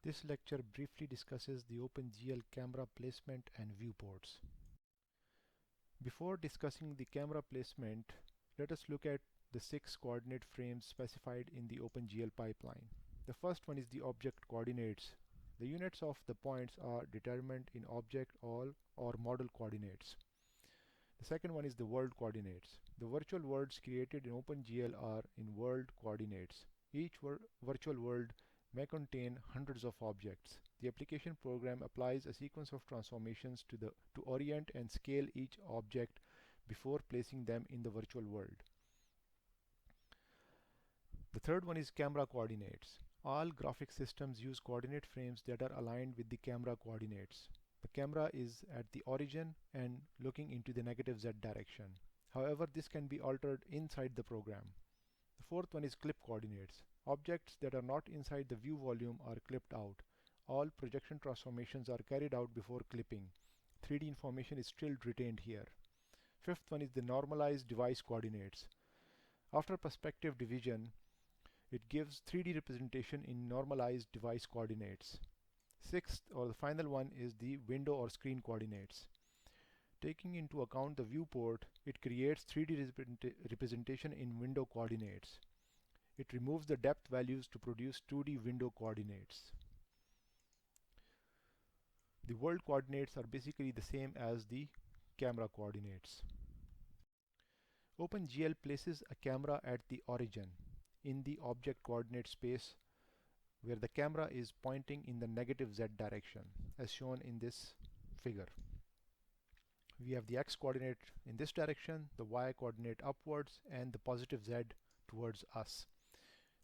This lecture briefly discusses the OpenGL camera placement and viewports. Before discussing the camera placement, let us look at the 6 coordinate frames specified in the OpenGL pipeline. The first one is the object coordinates. The units of the points are determined in object all or model coordinates. The second one is the world coordinates. The virtual worlds created in OpenGL are in world coordinates. Each virtual world may contain hundreds of objects. The application program applies a sequence of transformations to orient and scale each object before placing them in the virtual world. The third one is camera coordinates. All graphic systems use coordinate frames that are aligned with the camera coordinates. The camera is at the origin and looking into the negative Z direction. However, this can be altered inside the program. The fourth one is clip coordinates. Objects that are not inside the view volume are clipped out. All projection transformations are carried out before clipping. 3D information is still retained here. Fifth one is the normalized device coordinates. After perspective division, it gives 3D representation in normalized device coordinates. Sixth, or the final one, is the window or screen coordinates. Taking into account the viewport, it creates 3D representation in window coordinates. It removes the depth values to produce 2D window coordinates. The world coordinates are basically the same as the camera coordinates. OpenGL places a camera at the origin in the object coordinate space where the camera is pointing in the negative Z direction as shown in this figure. We have the X coordinate in this direction, the Y coordinate upwards, and the positive Z towards us.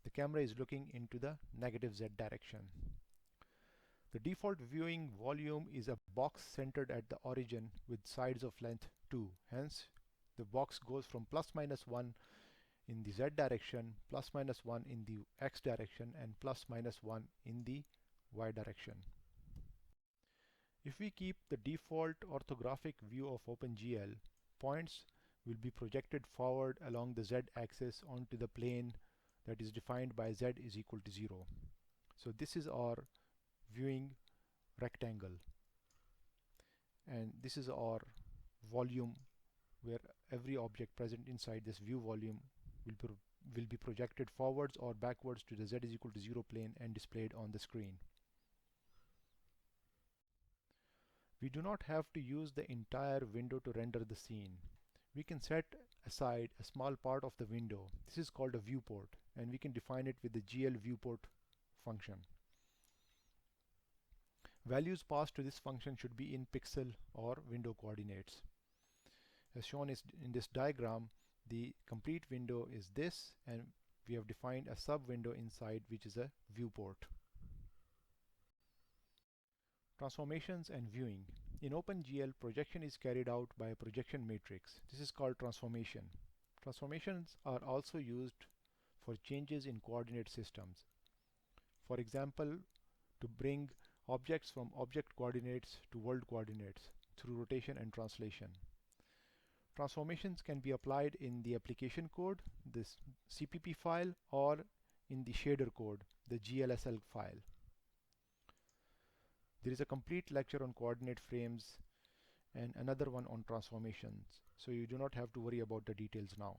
The camera is looking into the negative Z direction. The default viewing volume is a box centered at the origin with sides of length 2. Hence, the box goes from plus minus 1 in the Z direction, plus minus 1 in the X direction, and plus minus 1 in the Y direction. If we keep the default orthographic view of OpenGL, points will be projected forward along the Z axis onto the plane that is defined by Z is equal to 0. So this is our viewing rectangle, and this is our volume where every object present inside this view volume will be projected forwards or backwards to the Z is equal to 0 plane and displayed on the screen. We do not have to use the entire window to render the scene. We can set aside a small part of the window. This is called a viewport, and we can define it with the GL viewport function. Values passed to this function should be in pixel or window coordinates. As shown in this diagram, the complete window is this, and we have defined a sub window inside which is a viewport. Transformations and viewing. In OpenGL, projection is carried out by a projection matrix. This is called transformation. Transformations are also used for changes in coordinate systems. For example, to bring objects from object coordinates to world coordinates through rotation and translation. Transformations can be applied in the application code, this CPP file, or in the shader code, the GLSL file. There is a complete lecture on coordinate frames and another one on transformations, so you do not have to worry about the details now.